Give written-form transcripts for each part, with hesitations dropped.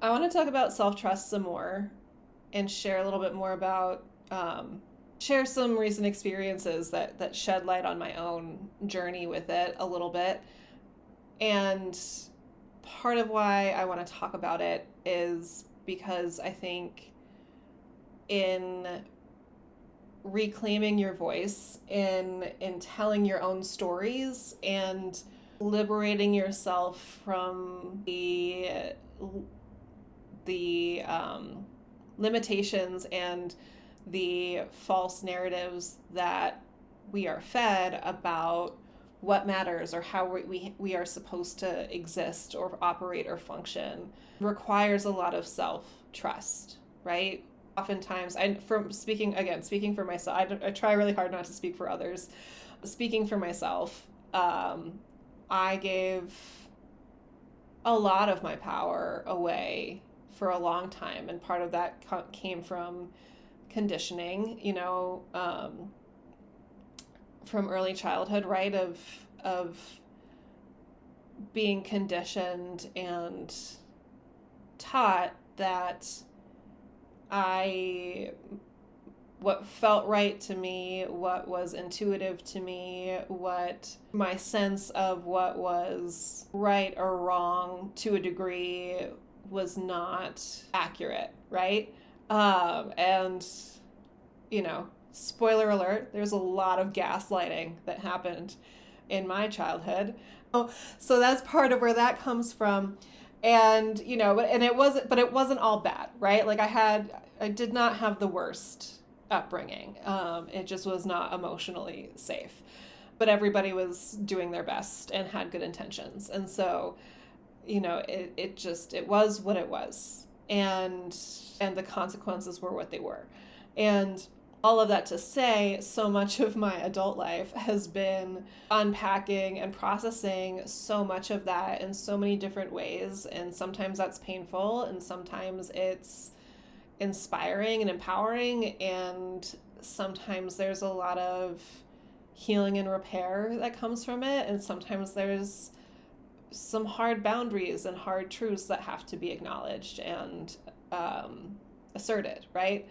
I want to talk about self-trust some more and share a little bit more about share some recent experiences that shed light on my own journey with it a little bit. And part of why I want to talk about it is because I think in reclaiming your voice, in telling your own stories and liberating yourself from the limitations and the false narratives that we are fed about what matters or how we are supposed to exist or operate or function requires a lot of self trust, right? Oftentimes, from speaking for myself, I try really hard not to speak for others. Speaking for myself, I gave a lot of my power away for a long time, and part of that came from conditioning, from early childhood, right? Of being conditioned and taught that I what felt right to me, what was intuitive to me, what my sense of what was right or wrong to a degree was not accurate, right? And, spoiler alert, there's a lot of gaslighting that happened in my childhood. So that's part of where that comes from. And, but it wasn't all bad, right? Like I did not have the worst upbringing. It just was not emotionally safe. But everybody was doing their best and had good intentions. And so, it was what it was. And the consequences were what they were. And all of that to say, so much of my adult life has been unpacking and processing so much of that in so many different ways. And sometimes that's painful, and sometimes it's inspiring and empowering, and sometimes there's a lot of healing and repair that comes from it, and sometimes there's some hard boundaries and hard truths that have to be acknowledged and asserted, right?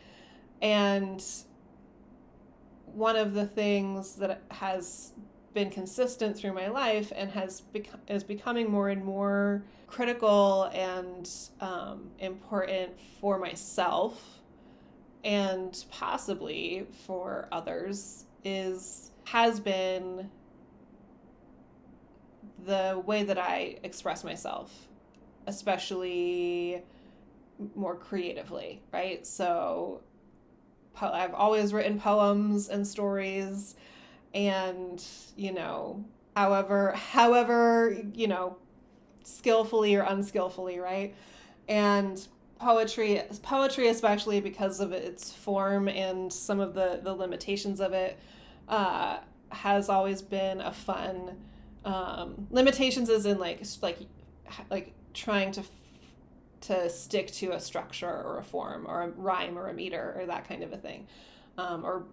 And one of the things that has been consistent through my life and is becoming more and more critical and important for myself and possibly for others has been the way that I express myself, especially more creatively, right? So I've always written poems and stories, and however skillfully or unskillfully, right? And poetry especially because of its form and some of the limitations of it, has always been a fun, limitations is in like trying to stick to a structure or a form or a rhyme or a meter or that kind of a thing, or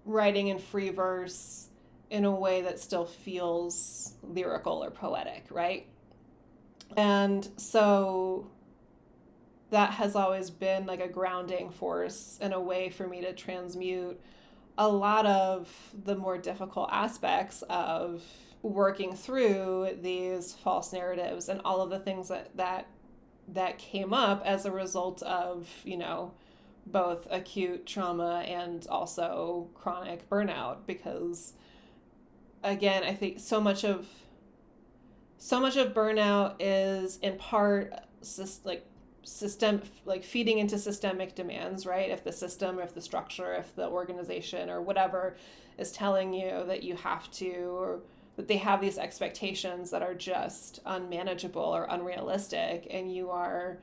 writing in free verse in a way that still feels lyrical or poetic, right? And so that has always been like a grounding force and a way for me to transmute a lot of the more difficult aspects of working through these false narratives and all of the things that came up as a result of, both acute trauma and also chronic burnout. Because again, I think so much of burnout is in part feeding into systemic demands, right? If the system, if the structure, if the organization or whatever is telling you that you have to, or that they have these expectations that are just unmanageable or unrealistic, and you are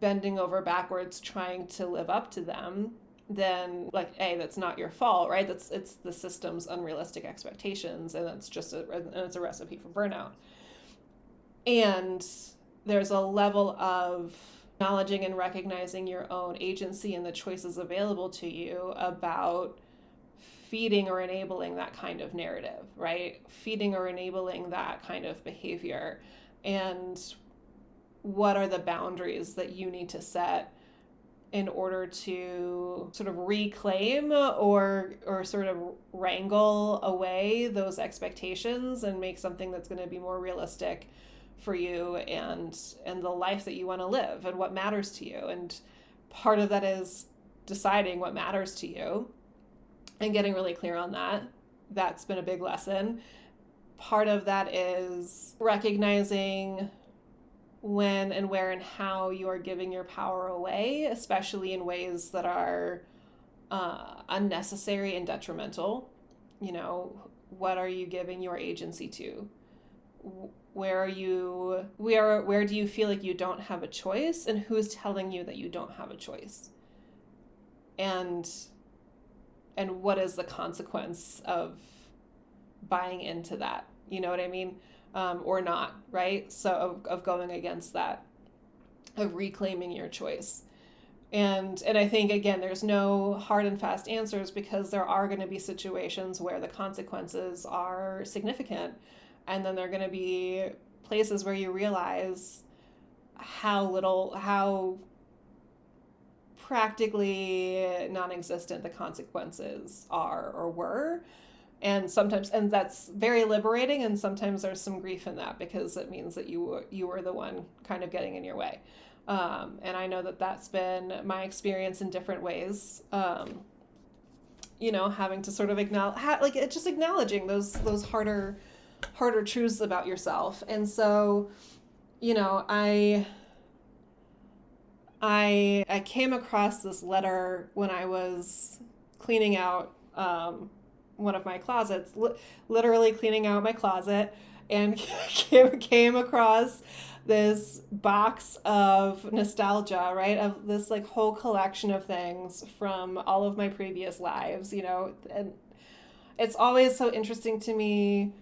bending over backwards trying to live up to them, then that's not your fault, right? It's the system's unrealistic expectations, and it's a recipe for burnout. And there's a level of acknowledging and recognizing your own agency and the choices available to you about feeding or enabling that kind of narrative, right? Feeding or enabling that kind of behavior. And what are the boundaries that you need to set in order to sort of reclaim or sort of wrangle away those expectations and make something that's going to be more realistic for you and the life that you want to live and what matters to you. And part of that is deciding what matters to you and getting really clear on that. That's been a big lesson. Part of that is recognizing when and where and how you are giving your power away, especially in ways that are unnecessary and detrimental. You know, what are you giving your agency to? Where do you feel like you don't have a choice, and who's telling you that you don't have a choice? And what is the consequence of buying into that? You know what I mean? Or not, right? So of going against that, of reclaiming your choice. And I think, again, there's no hard and fast answers, because there are going to be situations where the consequences are significant. And then there are going to be places where you realize how practically non-existent the consequences are or were. And that's very liberating, and sometimes there's some grief in that, because it means that you were the one kind of getting in your way. And I know that that's been my experience in different ways. Having to sort of acknowledging those harder truths about yourself. And so, I came across this letter when I was cleaning out one of my closets, literally cleaning out my closet, and came across this box of nostalgia, right? Of this like whole collection of things from all of my previous lives, and it's always so interesting to me,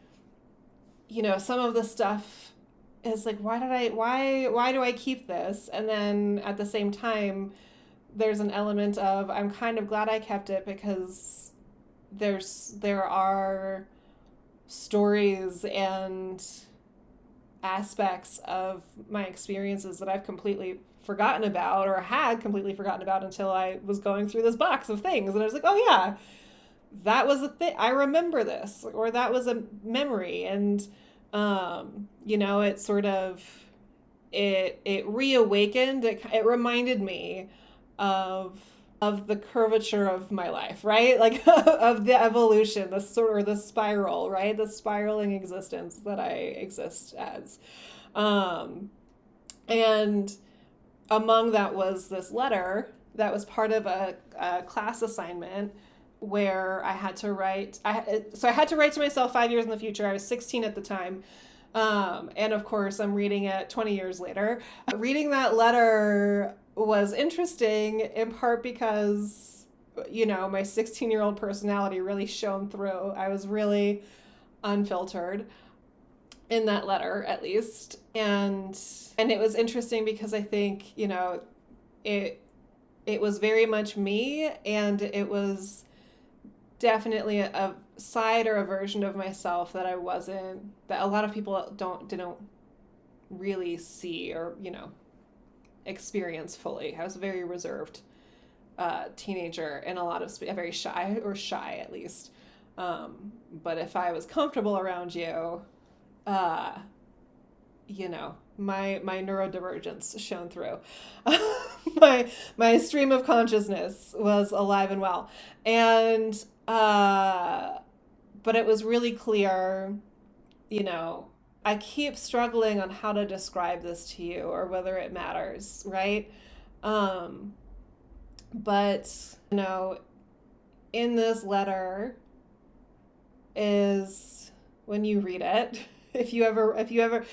some of the stuff is like, why do I keep this? And then at the same time, there's an element of, I'm kind of glad I kept it, because there are stories and aspects of my experiences that I've completely forgotten about, or had completely forgotten about, until I was going through this box of things. And I was like, oh yeah, that was a thing. I remember this, or that was a memory. And, it sort of, it reawakened, it reminded me of the curvature of my life, right? Like of the evolution, the spiral, right? The spiraling existence that I exist as. And among that was this letter that was part of a class assignment where I had to write. I had to write to myself 5 years in the future. I was 16 at the time. And of course, I'm reading it 20 years later. Reading that letter was interesting, in part because, my 16-year-old personality really shone through. I was really unfiltered in that letter, at least. And it was interesting because I think, it was very much me, and it was definitely a side or a version of myself that that a lot of people didn't really see or, experience fully. I was a very reserved teenager, and very shy at least. But if I was comfortable around you, my neurodivergence shone through. my stream of consciousness was alive and well. And but it was really clear, I keep struggling on how to describe this to you, or whether it matters, right? But, in this letter is, when you read it, if you were to ever,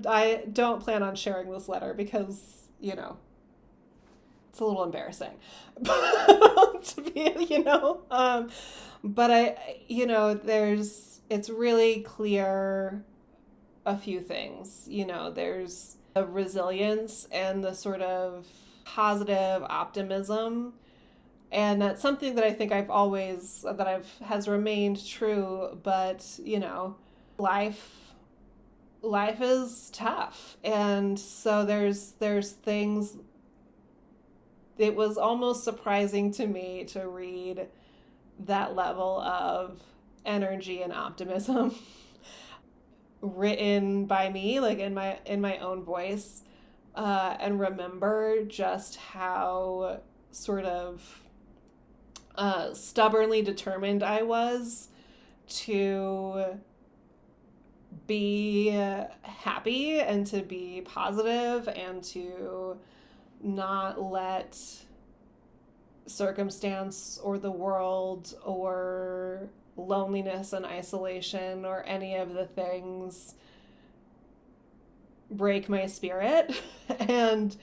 I don't plan on sharing this letter, because, it's a little embarrassing, to be, but it's really clear a few things. There's a resilience and the sort of positive optimism, and that's something that I think has remained true. But life life is tough. And so there's things. It was almost surprising to me to read that level of energy and optimism written by me, like in my own voice, and remember just how sort of stubbornly determined I was to be happy and to be positive and to not let circumstance or the world or loneliness and isolation or any of the things break my spirit. And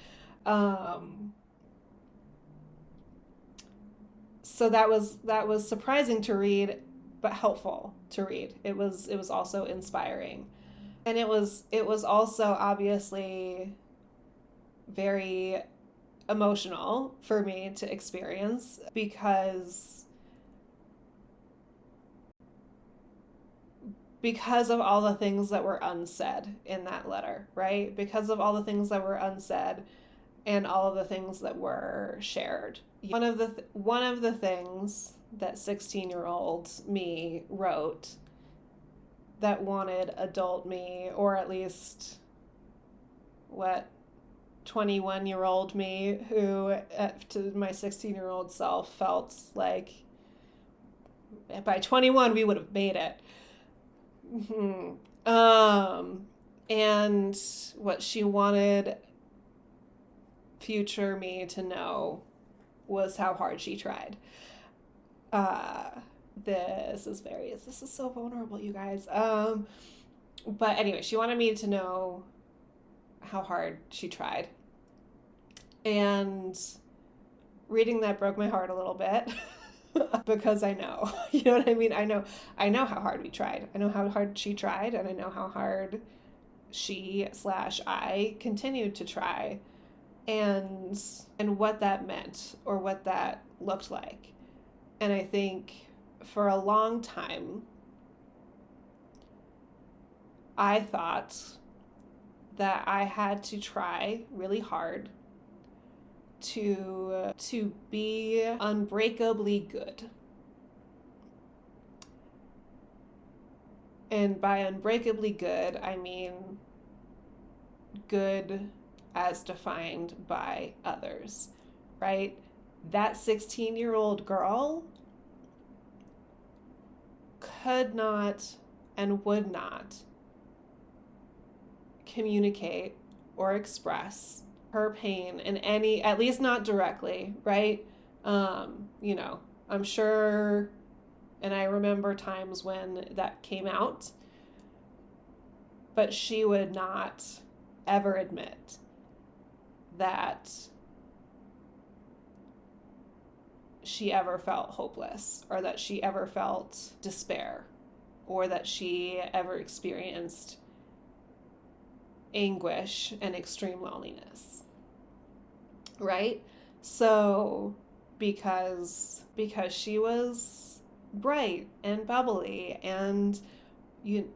so that was surprising to read, but helpful to read. It was also inspiring, and it was also obviously very emotional for me to experience because of all the things that were unsaid in that letter, right? Because of all the things that were unsaid and all of the things that were shared. One of the things that 16-year-old me wrote that wanted adult me, or at least what 21-year-old me, who to my 16-year-old self felt like by 21 we would have made it. Mm-hmm. And what she wanted future me to know was how hard she tried. Uh, this is so vulnerable, you guys. But anyway, she wanted me to know how hard she tried. And reading that broke my heart a little bit because I know, you know what I mean? I know how hard we tried. I know how hard she tried, and I know how hard she/I continued to try, and what that meant or what that looked like. And I think for a long time, I thought that I had to try really hard to be unbreakably good. And by unbreakably good, I mean good as defined by others, right? That 16-year-old girl could not and would not communicate or express her pain in any, at least not directly, right? You know, I'm sure, and I remember times when that came out, but she would not ever admit that she ever felt hopeless, or that she ever felt despair, or that she ever experienced anguish and extreme loneliness, right? So because she was bright and bubbly, and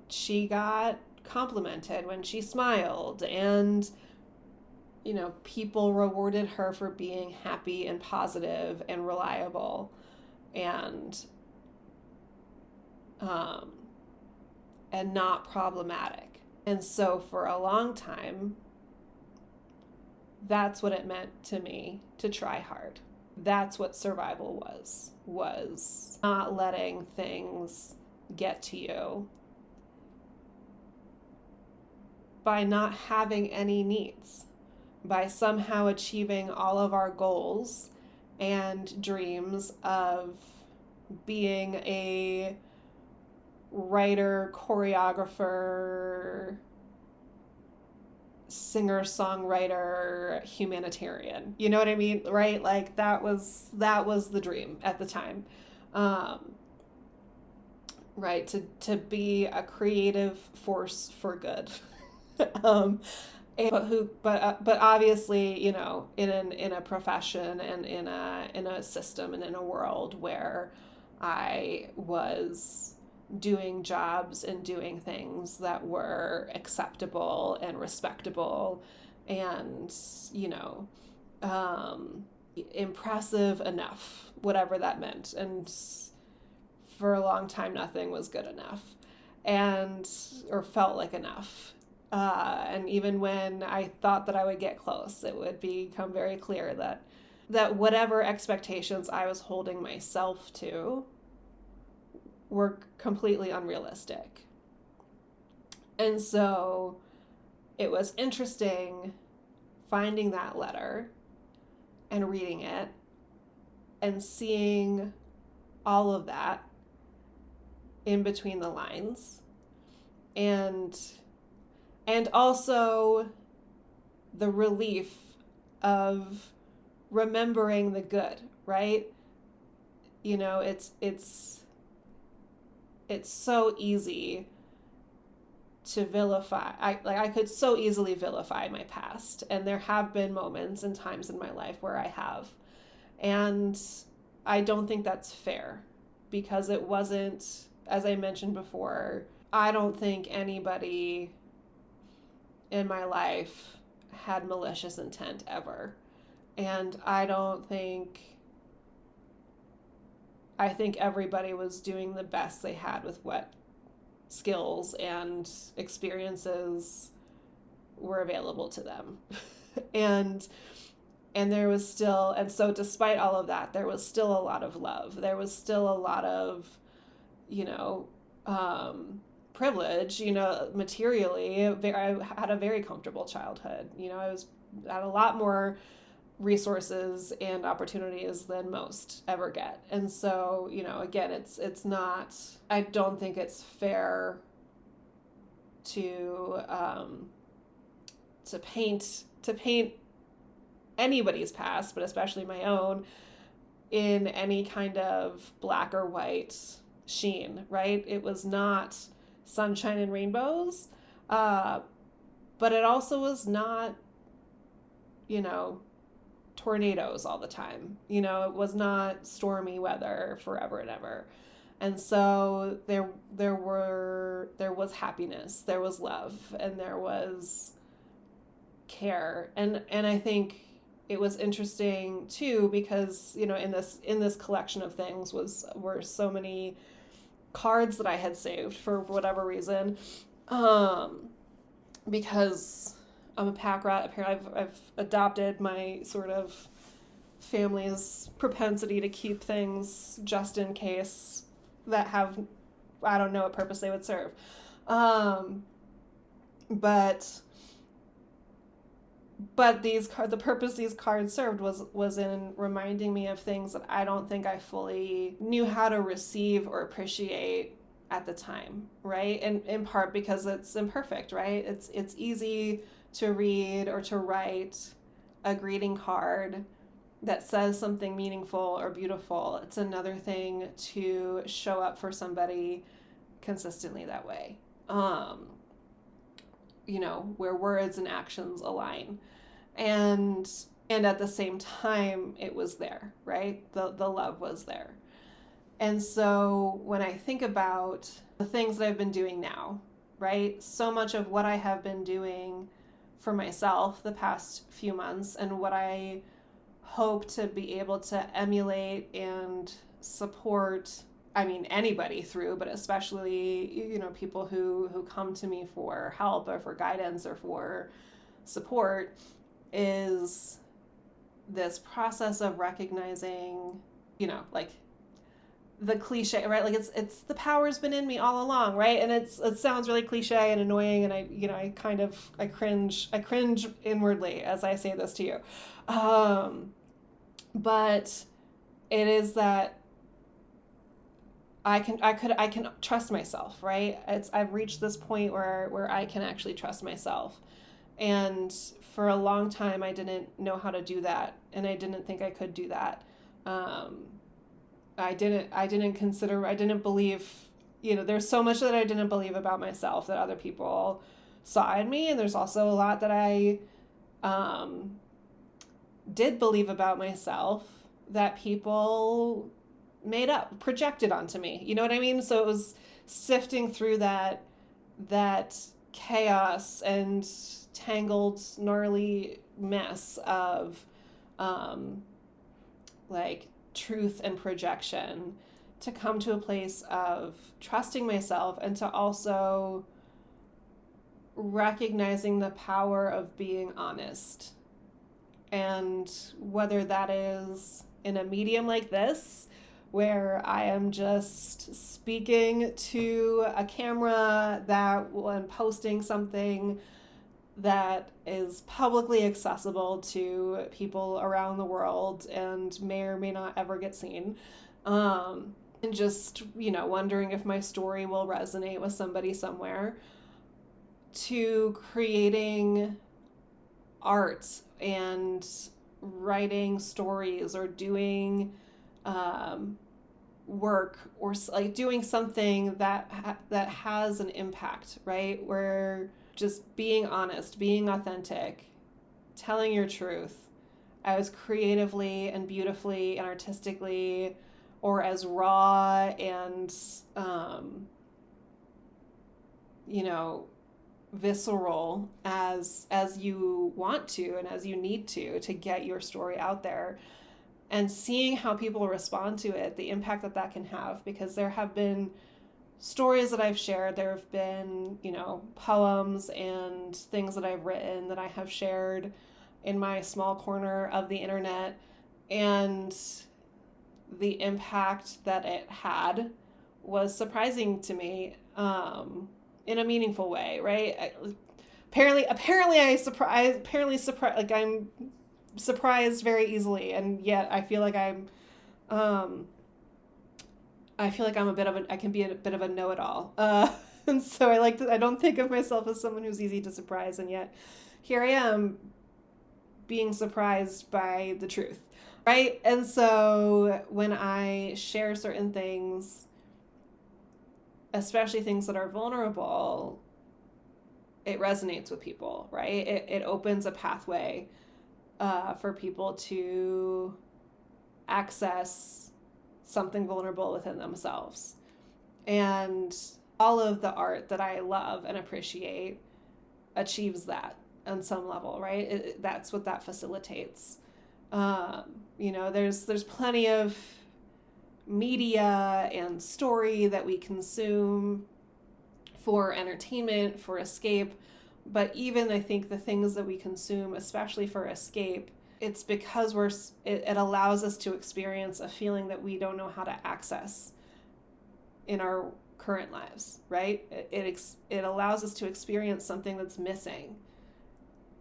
she got complimented when she smiled, and you know, people rewarded her for being happy and positive and reliable, and not problematic. And so for a long time, that's what it meant to me to try hard. That's what survival was not letting things get to you by not having any needs, by somehow achieving all of our goals and dreams of being a writer, choreographer, singer, songwriter, humanitarian. You know what I mean? Right? Like that was the dream at the time. Right? To be a creative force for good. But obviously, you know, in a profession and in a system and in a world where I was doing jobs and doing things that were acceptable and respectable and, you know, impressive enough, whatever that meant. And for a long time, nothing was good enough and, or felt like enough. And even when I thought that I would get close, it would become very clear that whatever expectations I was holding myself to were completely unrealistic. And so it was interesting finding that letter and reading it and seeing all of that in between the lines, and also the relief of remembering the good, right? You know, it's so easy to vilify. I could so easily vilify my past, and there have been moments and times in my life where I have. And I don't think that's fair, because it wasn't, as I mentioned before, I don't think anybody in my life had malicious intent ever. And I think everybody was doing the best they had with what skills and experiences were available to them. and there was still, and so despite all of that, there was still a lot of love. There was still a lot of, you know, privilege, you know, materially. I had a very comfortable childhood. You know, I had a lot more resources and opportunities than most ever get. And so, you know, again, it's not, I don't think it's fair to paint anybody's past, but especially my own, in any kind of black or white sheen, right? It was not sunshine and rainbows, but it also was not, you know, tornadoes all the time. You know, it was not stormy weather forever and ever. And so there was happiness, there was love, and there was care. And I think it was interesting too, because, you know, in this collection of things were so many cards that I had saved for whatever reason, because I'm a pack rat. Apparently, I've adopted my sort of family's propensity to keep things just in case that have, I don't know what purpose they would serve. But the purpose these cards served was in reminding me of things that I don't think I fully knew how to receive or appreciate at the time, right? And in part because it's imperfect, right? It's easy to read or to write a greeting card that says something meaningful or beautiful. It's another thing to show up for somebody consistently that way. You know, where words and actions align. And at the same time, it was there, right? The love was there. And so when I think about the things that I've been doing now, right? So much of what I have been doing for myself the past few months, and what I hope to be able to emulate and support, I mean, anybody through, but especially, you know, people who come to me for help or for guidance or for support, is this process of recognizing, you know, like the cliche, right? Like it's the power's been in me all along, right? And it sounds really cliche and annoying, and I cringe inwardly as I say this to you. But it is that I can trust myself, right? I've reached this point where I can actually trust myself. And for a long time, I didn't know how to do that, and I didn't think I could do that. I didn't believe, you know, there's so much that I didn't believe about myself that other people saw in me, and there's also a lot that I did believe about myself that people made up, projected onto me. You know what I mean? So sifting through that chaos and tangled, gnarly mess of um, like truth and projection, to come to a place of trusting myself, and to also recognizing the power of being honest. And whether that is in a medium like this, where I am just speaking to a camera and posting something that is publicly accessible to people around the world and may or may not ever get seen. And just, wondering if my story will resonate with somebody somewhere, to creating art and writing stories, or doing work, or like doing something that has an impact, right? Where just being honest, being authentic, telling your truth as creatively and beautifully and artistically, or as raw and visceral as you want to and as you need to get your story out there, and seeing how people respond to it, the impact that can have. Because there have been stories that I've shared, there have been, poems and things that I've written that I have shared in my small corner of the internet, and the impact that it had was surprising to me, in a meaningful way, right? Like I'm surprised very easily, and yet I feel like um, I can be a bit of a know-it-all, and so I don't think of myself as someone who's easy to surprise, and yet here I am being surprised by the truth, right? And so when I share certain things, especially things that are vulnerable, it resonates with people, right? It opens a pathway for people to access something vulnerable within themselves. And all of the art that I love and appreciate achieves that on some level, right? That's what that facilitates. There's plenty of media and story that we consume for entertainment, for escape. But even I think the things that we consume, especially for escape, it's because it allows us to experience a feeling that we don't know how to access in our current lives, right? It allows us to experience something that's missing,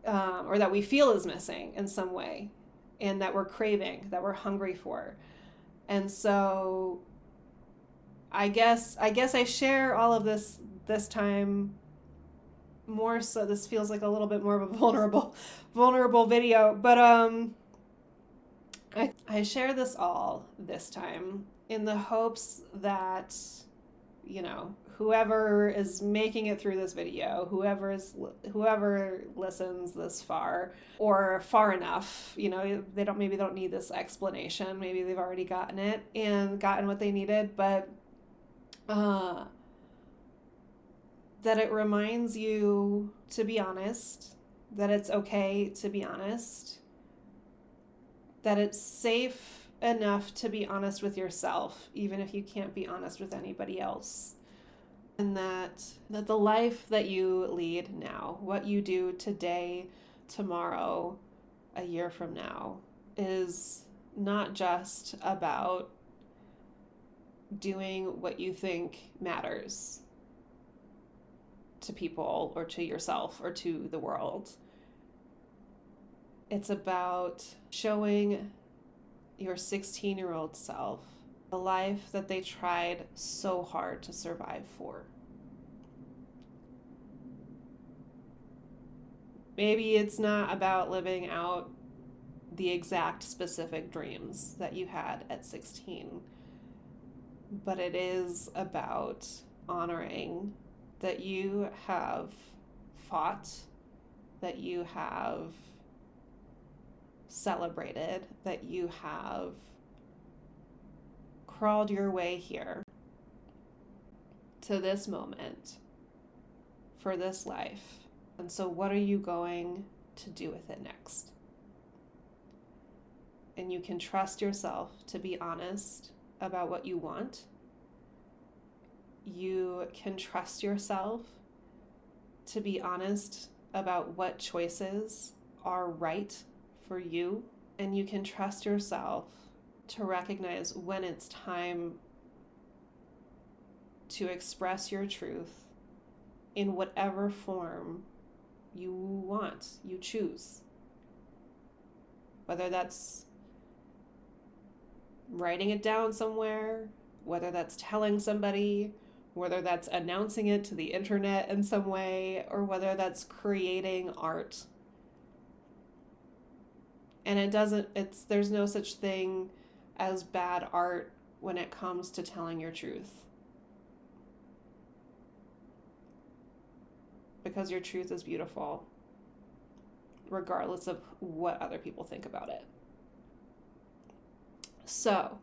or that we feel is missing in some way, and that we're craving, that we're hungry for. And so I guess I share all of this time more so. This feels like a little bit more of a vulnerable video, but I share this all this time in the hopes that whoever is making it through this video, whoever listens this far or far enough, they don't need this explanation. Maybe they've already gotten it and gotten what they needed, but that it reminds you to be honest, that it's okay to be honest, that it's safe enough to be honest with yourself, even if you can't be honest with anybody else. And that the life that you lead now, what you do today, tomorrow, a year from now, is not just about doing what you think matters to people or to yourself or to the world. It's about showing your 16-year-old self the life that they tried so hard to survive for. Maybe it's not about living out the exact specific dreams that you had at 16, but it is about honoring that you have fought, that you have celebrated, that you have crawled your way here, to this moment for this life. And so, what are you going to do with it next? And you can trust yourself to be honest about what you want. You can trust yourself to be honest about what choices are right for you. And you can trust yourself to recognize when it's time to express your truth in whatever form you want, you choose. Whether that's writing it down somewhere, whether that's telling somebody, whether that's announcing it to the internet in some way, or whether that's creating art. And there's no such thing as bad art when it comes to telling your truth. Because your truth is beautiful, regardless of what other people think about it. So,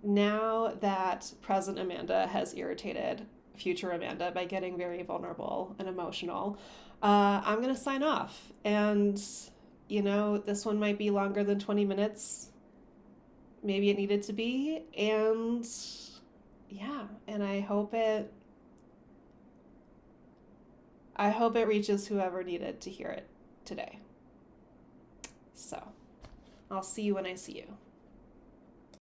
now that present Amanda has irritated future Amanda by getting very vulnerable and emotional, I'm going to sign off. And, this one might be longer than 20 minutes. Maybe it needed to be. And yeah, and I hope it reaches whoever needed to hear it today. So, I'll see you when I see you.